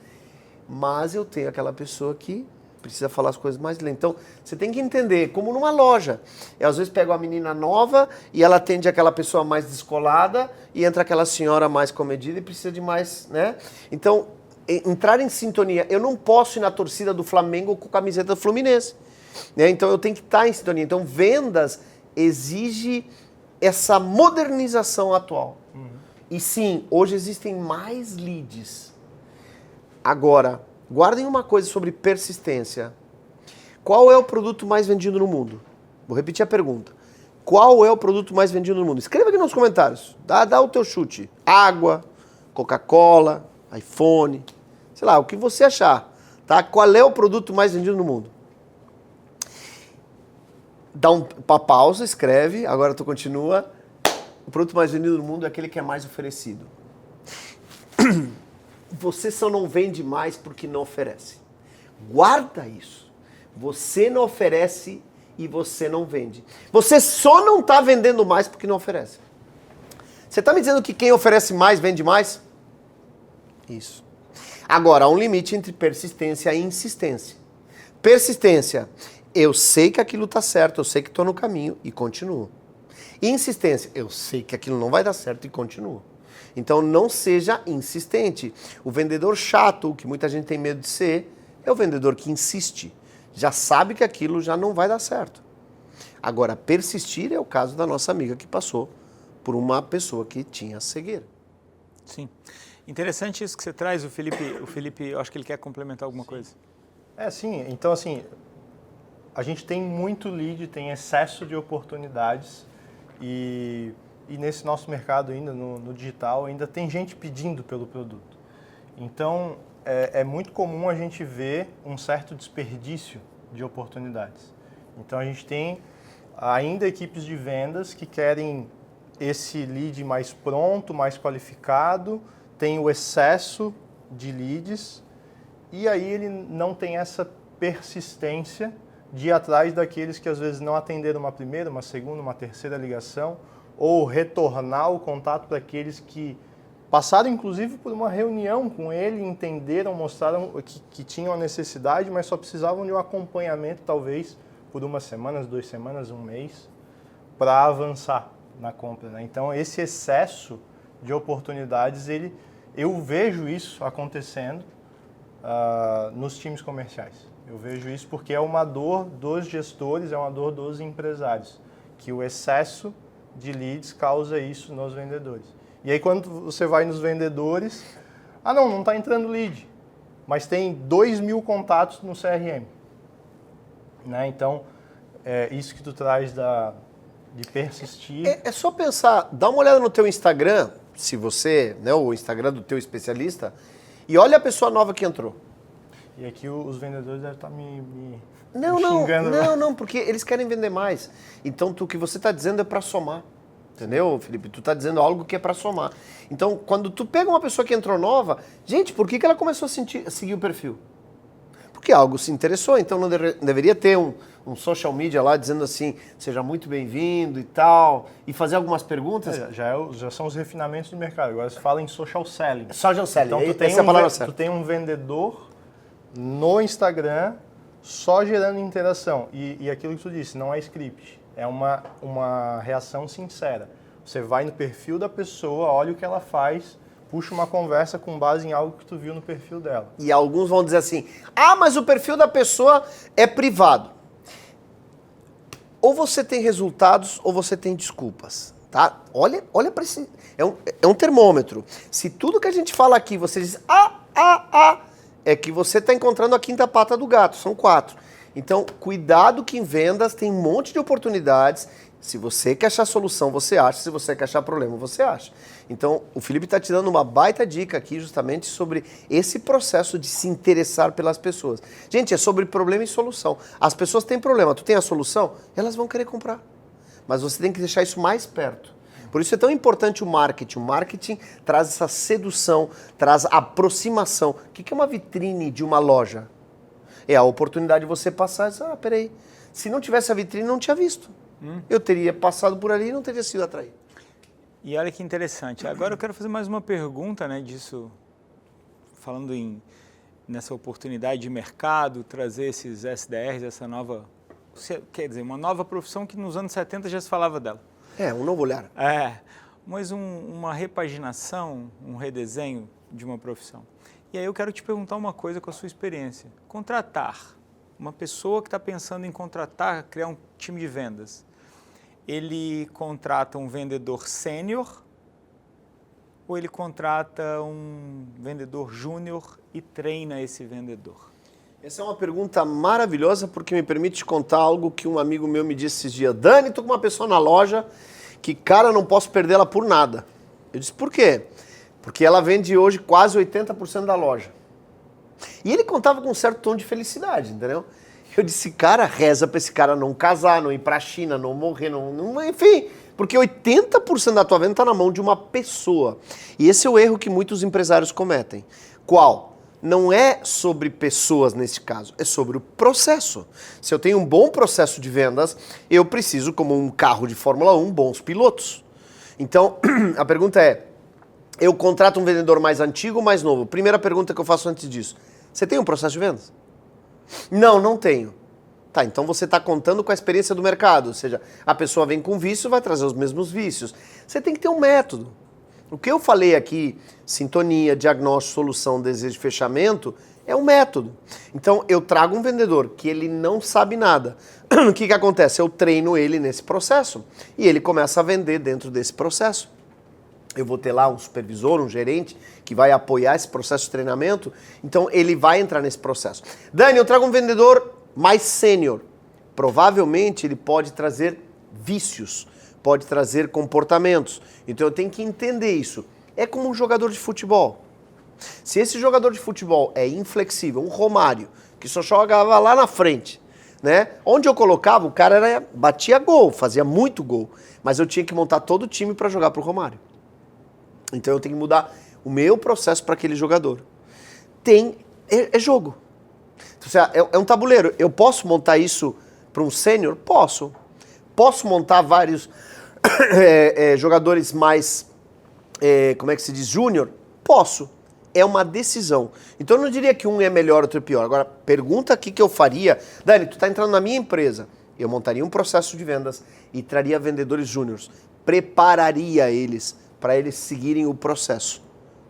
Mas eu tenho aquela pessoa que precisa falar as coisas mais lentas. Então, você tem que entender, como numa loja. Eu às vezes pego uma menina nova e ela atende aquela pessoa mais descolada e entra aquela senhora mais comedida e precisa de mais, né? Então, entrar em sintonia. Eu não posso ir na torcida do Flamengo com camiseta do Fluminense, né? Então, eu tenho que estar em sintonia. Então, vendas exige essa modernização atual. E sim, hoje existem mais leads. Agora, guardem uma coisa sobre persistência. Qual é o produto mais vendido no mundo? Vou repetir a pergunta. Qual é o produto mais vendido no mundo? Escreva aqui nos comentários. Dá o teu chute. Água, Coca-Cola, iPhone, sei lá, o que você achar. Tá? Qual é o produto mais vendido no mundo? Dá uma pausa, escreve, agora tu continua. O produto mais vendido no mundo é aquele que é mais oferecido. Você só não vende mais porque não oferece. Guarda isso. Você não oferece e você não vende. Você só não está vendendo mais porque não oferece. Você está me dizendo que quem oferece mais vende mais? Isso. Agora, há um limite entre persistência e insistência. Persistência. Eu sei que aquilo está certo, eu sei que estou no caminho e continuo. Insistência. Eu sei que aquilo não vai dar certo e continuo. Então não seja insistente. O vendedor chato, que muita gente tem medo de ser, é o vendedor que insiste. Já sabe que aquilo já não vai dar certo. Agora, persistir é o caso da nossa amiga que passou por uma pessoa que tinha cegueira. Sim. Interessante isso que você traz, o Felipe, eu acho que ele quer complementar alguma coisa. Sim. Então, assim, a gente tem muito lead, tem excesso de oportunidades e nesse nosso mercado ainda, no digital, ainda tem gente pedindo pelo produto. Então, é muito comum a gente ver um certo desperdício de oportunidades. Então, a gente tem ainda equipes de vendas que querem esse lead mais pronto, mais qualificado, tem o excesso de leads e aí ele não tem essa persistência de ir atrás daqueles que às vezes não atenderam uma primeira, uma segunda, uma terceira ligação ou retornar o contato para aqueles que passaram inclusive por uma reunião com ele, entenderam, mostraram que tinham a necessidade, mas só precisavam de um acompanhamento talvez por 1 semana, 2 semanas, 1 mês, para avançar na compra, né? Então, esse excesso de oportunidades, eu vejo isso acontecendo nos times comerciais. Eu vejo isso porque é uma dor dos gestores, é uma dor dos empresários, que o excesso de leads causa isso nos vendedores. E aí, quando você vai nos vendedores, não está entrando lead, mas tem 2.000 contatos no CRM. Né? Então, isso que tu traz de persistir. É só pensar, dá uma olhada no teu Instagram, se você, né, o Instagram do teu especialista, e olha a pessoa nova que entrou. E aqui os vendedores devem estar me xingando. Não, porque eles querem vender mais. Então, o que você está dizendo é para somar. Entendeu, Felipe? Tu está dizendo algo que é para somar. Então, quando tu pega uma pessoa que entrou nova, gente, por que ela começou a seguir o perfil? Porque algo se interessou, então não deveria ter um social media lá dizendo assim, seja muito bem-vindo e tal, e fazer algumas perguntas. Já são os refinamentos do mercado, agora se fala em social selling. Social selling, então tu tem um vendedor no Instagram só gerando interação, e aquilo que tu disse, não é script, é uma reação sincera. Você vai no perfil da pessoa, olha o que ela faz, puxa uma conversa com base em algo que tu viu no perfil dela. E alguns vão dizer assim, mas o perfil da pessoa é privado. Ou você tem resultados ou você tem desculpas, tá? Olha para esse... É um termômetro. Se tudo que a gente fala aqui, você diz é que você está encontrando a quinta pata do gato, são 4. Então, cuidado que em vendas tem um monte de oportunidades. Se você quer achar solução, você acha. Se você quer achar problema, você acha. Então, o Felipe está te dando uma baita dica aqui justamente sobre esse processo de se interessar pelas pessoas. Gente, é sobre problema e solução. As pessoas têm problema, tu tem a solução, elas vão querer comprar. Mas você tem que deixar isso mais perto. Por isso é tão importante o marketing. O marketing traz essa sedução, traz aproximação. O que é uma vitrine de uma loja? É a oportunidade de você passar e dizer, peraí, se não tivesse a vitrine, não tinha visto. Eu teria passado por ali e não teria sido atraído. E olha que interessante. Agora eu quero fazer mais uma pergunta, né, disso, falando nessa oportunidade de mercado, trazer esses SDRs, essa nova, quer dizer, uma nova profissão que nos anos 70 já se falava dela. Um novo olhar. Mas uma repaginação, um redesenho de uma profissão. E aí eu quero te perguntar uma coisa com a sua experiência. Contratar, uma pessoa que está pensando em contratar, criar um time de vendas, ele contrata um vendedor sênior ou ele contrata um vendedor júnior e treina esse vendedor? Essa é uma pergunta maravilhosa porque me permite te contar algo que um amigo meu me disse esses dias. Dani, tô com uma pessoa na loja que, cara, não posso perder ela por nada. Eu disse, por quê? Porque ela vende hoje quase 80% da loja. E ele contava com um certo tom de felicidade, entendeu? Eu disse, cara, reza pra esse cara não casar, não ir pra China, não morrer, enfim, porque 80% da tua venda tá na mão de uma pessoa. E esse é o erro que muitos empresários cometem. Qual? Não é sobre pessoas nesse caso, é sobre o processo. Se eu tenho um bom processo de vendas, eu preciso, como um carro de Fórmula 1, bons pilotos. Então, a pergunta é, eu contrato um vendedor mais antigo ou mais novo? Primeira pergunta que eu faço antes disso, você tem um processo de vendas? Não, não tenho. Tá, então você está contando com a experiência do mercado, ou seja, a pessoa vem com vício, vai trazer os mesmos vícios. Você tem que ter um método. O que eu falei aqui, sintonia, diagnóstico, solução, desejo, fechamento, é um método. Então eu trago um vendedor que ele não sabe nada. O que acontece? Eu treino ele nesse processo e ele começa a vender dentro desse processo. Eu vou ter lá um supervisor, um gerente que vai apoiar esse processo de treinamento, então ele vai entrar nesse processo. Dani, eu trago um vendedor mais sênior. Provavelmente ele pode trazer vícios, pode trazer comportamentos. Então eu tenho que entender isso. É como um jogador de futebol. Se esse jogador de futebol é inflexível, um Romário, que só jogava lá na frente, né? Onde eu colocava, o cara batia gol, fazia muito gol, mas eu tinha que montar todo o time para jogar pro Romário. Então eu tenho que mudar o meu processo para aquele jogador. É jogo. É um tabuleiro. Eu posso montar isso para um sênior? Posso. Posso montar vários jogadores mais, como é que se diz, júnior? Posso. É uma decisão. Então eu não diria que um é melhor, outro é pior. Agora, pergunta aqui que eu faria. Dani, tu está entrando na minha empresa. Eu montaria um processo de vendas e traria vendedores júniores. Prepararia eles para eles seguirem o processo,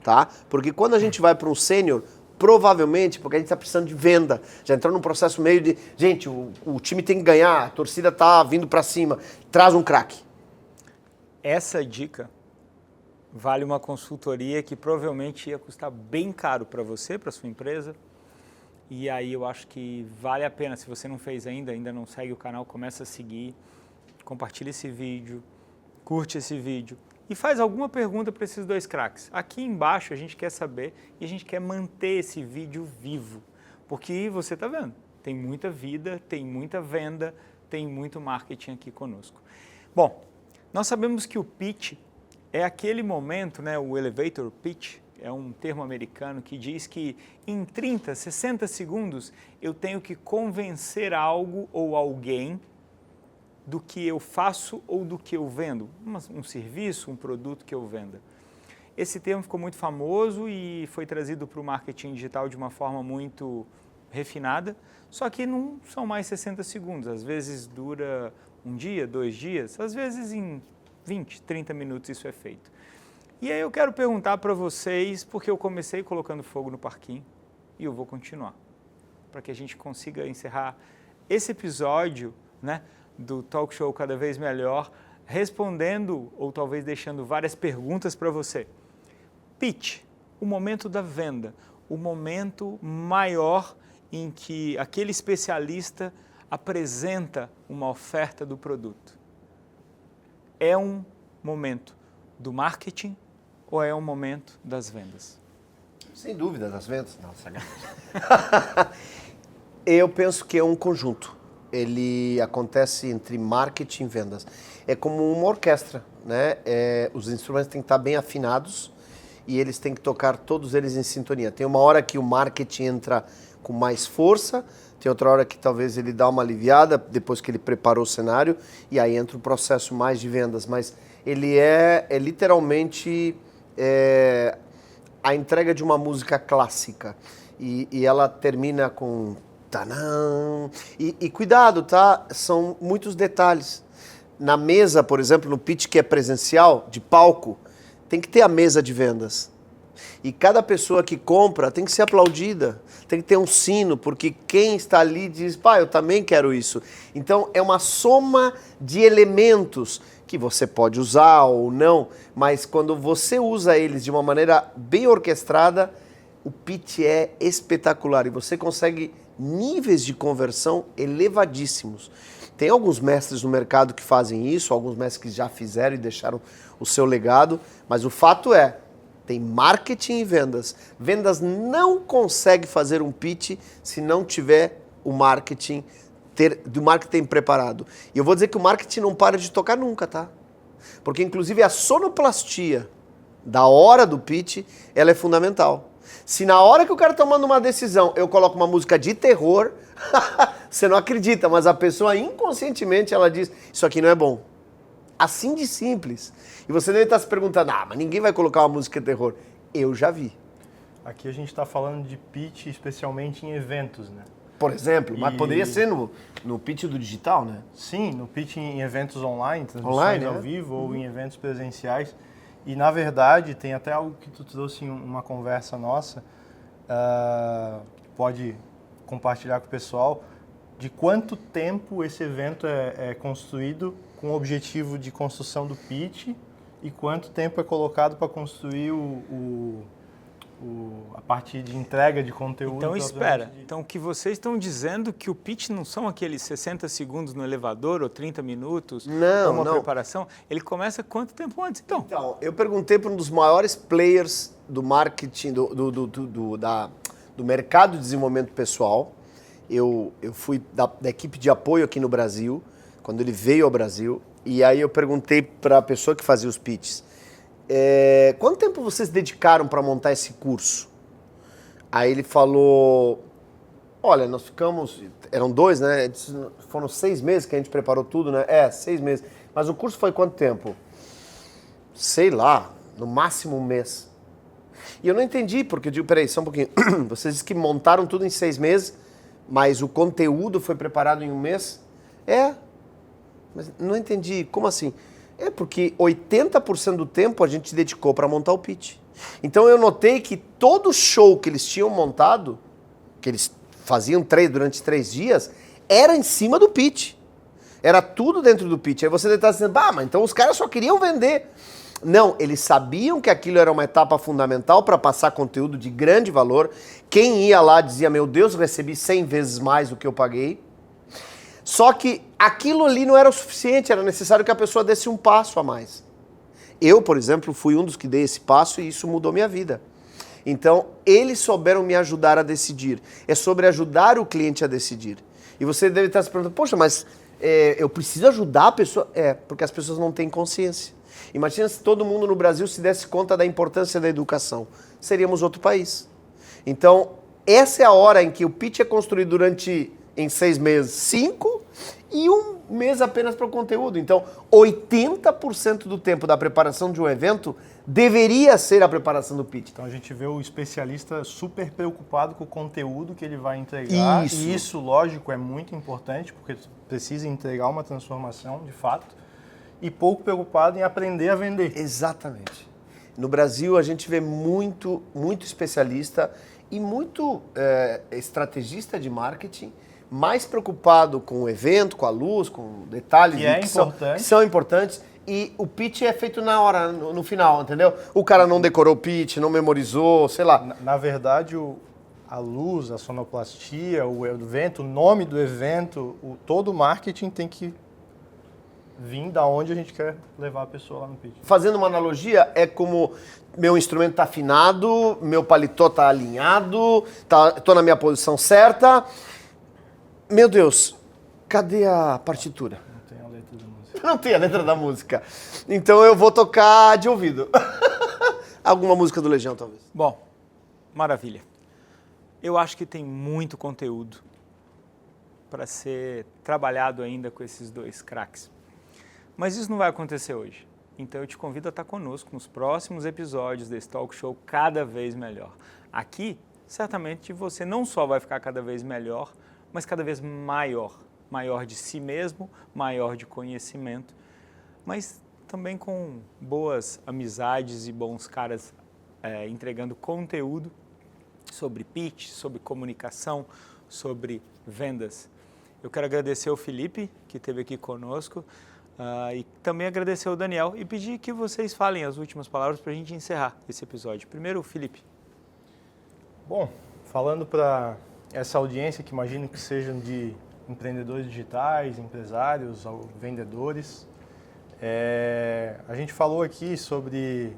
tá? Porque quando a gente vai para um sênior, provavelmente, porque a gente está precisando de venda, já entrou num processo meio de, gente, o time tem que ganhar, a torcida tá vindo para cima, traz um craque. Essa dica vale uma consultoria que provavelmente ia custar bem caro para você, para sua empresa. E aí eu acho que vale a pena, se você não fez ainda não segue o canal, começa a seguir, compartilha esse vídeo, curte esse vídeo e faz alguma pergunta para esses dois craques. Aqui embaixo a gente quer saber e a gente quer manter esse vídeo vivo, porque você está vendo, tem muita vida, tem muita venda, tem muito marketing aqui conosco. Bom, nós sabemos que o pitch é aquele momento, né, o elevator pitch, é um termo americano que diz que em 30, 60 segundos eu tenho que convencer algo ou alguém do que eu faço ou do que eu vendo, um serviço, um produto que eu venda. Esse termo ficou muito famoso e foi trazido para o marketing digital de uma forma muito refinada, só que não são mais 60 segundos, às vezes dura um dia, 2 dias, às vezes em 20, 30 minutos isso é feito. E aí eu quero perguntar para vocês, porque eu comecei colocando fogo no parquinho e eu vou continuar, para que a gente consiga encerrar esse episódio, né, do Talk Show Cada Vez Melhor, respondendo ou talvez deixando várias perguntas para você. Pitch, o momento da venda, o momento maior em que aquele especialista apresenta uma oferta do produto. É um momento do marketing ou é um momento das vendas? Sem dúvida, das vendas. Nossa, eu penso que é um conjunto. Ele acontece entre marketing e vendas. É como uma orquestra, né? Os instrumentos têm que estar bem afinados e eles têm que tocar todos eles em sintonia. Tem uma hora que o marketing entra com mais força, tem outra hora que talvez ele dá uma aliviada depois que ele preparou o cenário e aí entra o processo mais de vendas. Mas ele é literalmente a entrega de uma música clássica e ela termina com tanã. E cuidado, tá? São muitos detalhes. Na mesa, por exemplo, no pitch que é presencial, de palco, tem que ter a mesa de vendas. E cada pessoa que compra tem que ser aplaudida, tem que ter um sino, porque quem está ali diz, pá, eu também quero isso. Então é uma soma de elementos que você pode usar ou não, mas quando você usa eles de uma maneira bem orquestrada, o pitch é espetacular e você consegue níveis de conversão elevadíssimos. Tem alguns mestres no mercado que fazem isso, alguns mestres que já fizeram e deixaram o seu legado, mas o fato é, tem marketing e vendas. Vendas não consegue fazer um pitch se não tiver o marketing, do marketing preparado. E eu vou dizer que o marketing não para de tocar nunca, tá? Porque inclusive a sonoplastia da hora do pitch, ela é fundamental. Se na hora que o cara tá tomando uma decisão, eu coloco uma música de terror, você não acredita, mas a pessoa inconscientemente ela diz, isso aqui não é bom. Assim de simples. E você deve estar se perguntando, mas ninguém vai colocar uma música de terror. Eu já vi. Aqui a gente está falando de pitch especialmente em eventos, né? Por exemplo, mas poderia ser no pitch do digital, né? Sim, no pitch em eventos online, transmissões Online, ao né? vivo ou em eventos presenciais. E, na verdade, tem até algo que tu trouxe em uma conversa nossa, pode compartilhar com o pessoal, de quanto tempo esse evento é construído com o objetivo de construção do pitch e quanto tempo é colocado para construir a parte de entrega de conteúdo. Então espera, então o que vocês estão dizendo que o pitch não são aqueles 60 segundos no elevador ou 30 minutos, Não, uma não. preparação, ele começa quanto tempo antes então? Então, eu perguntei para um dos maiores players do marketing, do mercado de desenvolvimento pessoal. Eu fui da equipe de apoio aqui no Brasil, quando ele veio ao Brasil, e aí eu perguntei para a pessoa que fazia os pitches, quanto tempo vocês dedicaram para montar esse curso? Aí ele falou, olha, nós ficamos, eram 2, né? Foram 6 meses que a gente preparou tudo, né? 6 meses. Mas o curso foi quanto tempo? Sei lá, no máximo 1 mês. E eu não entendi, porque eu digo, peraí, só um pouquinho. Vocês dizem que montaram tudo em 6 meses, mas o conteúdo foi preparado em 1 mês? Mas não entendi, como assim? Porque 80% do tempo a gente dedicou para montar o pitch. Então eu notei que todo show que eles tinham montado, que eles faziam durante 3 dias, era em cima do pitch. Era tudo dentro do pitch. Aí você está dizendo, mas então os caras só queriam vender. Não, eles sabiam que aquilo era uma etapa fundamental para passar conteúdo de grande valor. Quem ia lá dizia, meu Deus, recebi 100 vezes mais do que eu paguei. Só que aquilo ali não era o suficiente, era necessário que a pessoa desse um passo a mais. Eu, por exemplo, fui um dos que dei esse passo e isso mudou minha vida. Então, eles souberam me ajudar a decidir. É sobre ajudar o cliente a decidir. E você deve estar se perguntando, poxa, mas eu preciso ajudar a pessoa? Porque as pessoas não têm consciência. Imagina se todo mundo no Brasil se desse conta da importância da educação. Seríamos outro país. Então, essa é a hora em que o pitch é construído em 6 meses, 5, e 1 mês apenas para o conteúdo. Então, 80% do tempo da preparação de um evento deveria ser a preparação do pitch. Então a gente vê o especialista super preocupado com o conteúdo que ele vai entregar. Isso. E isso, lógico, é muito importante, porque precisa entregar uma transformação, de fato, e pouco preocupado em aprender a vender. Exatamente. No Brasil, a gente vê muito especialista e muito estrategista de marketing, mais preocupado com o evento, com a luz, com detalhes que são importantes. E o pitch é feito na hora, no final, entendeu? O cara não decorou o pitch, não memorizou, sei lá. Na verdade, a luz, a sonoplastia, o evento, o nome do evento, todo o marketing tem que vir da onde a gente quer levar a pessoa lá no pitch. Fazendo uma analogia, é como meu instrumento está afinado, meu paletó está alinhado, estou na minha posição certa. Meu Deus, cadê a partitura? Não tem a letra da música. Não tem a letra da música. Então eu vou tocar de ouvido. Alguma música do Legião, talvez. Bom, maravilha. Eu acho que tem muito conteúdo para ser trabalhado ainda com esses 2 craques. Mas isso não vai acontecer hoje. Então eu te convido a estar conosco nos próximos episódios desse talk show cada vez melhor. Aqui, certamente você não só vai ficar cada vez melhor, mas cada vez maior. Maior de si mesmo, maior de conhecimento, mas também com boas amizades e bons caras entregando conteúdo sobre pitch, sobre comunicação, sobre vendas. Eu quero agradecer ao Felipe, que esteve aqui conosco, e também agradecer ao Daniel e pedir que vocês falem as últimas palavras para a gente encerrar esse episódio. Primeiro, o Felipe. Bom, falando para essa audiência que imagino que sejam de empreendedores digitais, empresários, vendedores, a gente falou aqui sobre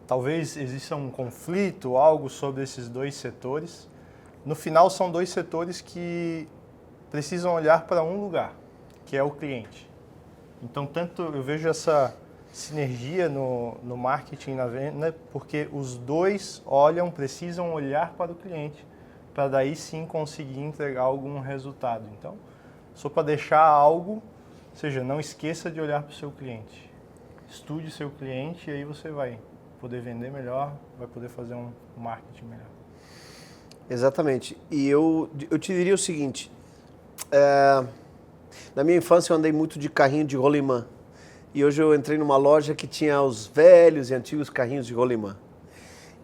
talvez exista um conflito, algo sobre esses 2 setores. No final, são 2 setores que precisam olhar para um lugar, que é o cliente. Então, tanto eu vejo essa sinergia no marketing e na venda, porque os 2 precisam olhar para o cliente, para daí sim conseguir entregar algum resultado. Então, só para deixar algo, ou seja, não esqueça de olhar para o seu cliente. Estude seu cliente e aí você vai poder vender melhor, vai poder fazer um marketing melhor. Exatamente. E eu te diria o seguinte, na minha infância eu andei muito de carrinho de rolimã. E hoje eu entrei numa loja que tinha os velhos e antigos carrinhos de rolimã.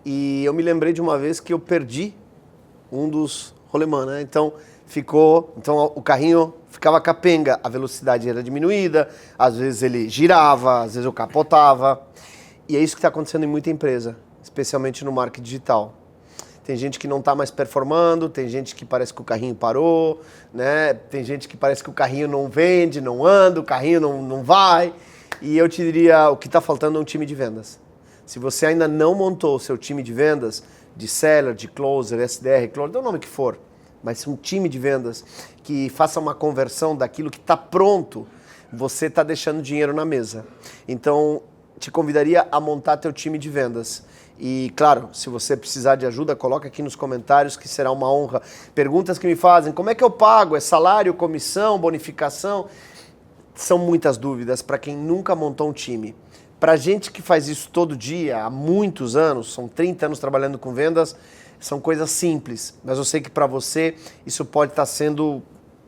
E eu me lembrei de uma vez que eu perdi um dos rolimã, né? Então o carrinho ficava capenga, a velocidade era diminuída, às vezes ele girava, às vezes eu capotava. E é isso que está acontecendo em muita empresa, especialmente no marketing digital. Tem gente que não está mais performando, tem gente que parece que o carrinho parou, né? Tem gente que parece que o carrinho não vende, não anda, o carrinho não vai. E eu te diria, o que está faltando é um time de vendas. Se você ainda não montou o seu time de vendas, de seller, de closer, SDR, closer, dê o nome que for, mas um time de vendas que faça uma conversão daquilo que está pronto, você está deixando dinheiro na mesa. Então, te convidaria a montar teu time de vendas. E, claro, se você precisar de ajuda, coloca aqui nos comentários que será uma honra. Perguntas que me fazem, como é que eu pago? É salário, comissão, bonificação? São muitas dúvidas para quem nunca montou um time. Para gente que faz isso todo dia, há muitos anos, são 30 anos trabalhando com vendas, são coisas simples. Mas eu sei que para você isso pode estar sendo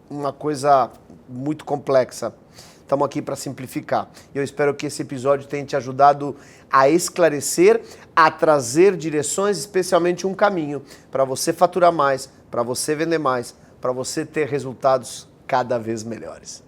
uma coisa muito complexa. Estamos aqui para simplificar. Eu espero que esse episódio tenha te ajudado a esclarecer, a trazer direções, especialmente um caminho para você faturar mais, para você vender mais, para você ter resultados cada vez melhores.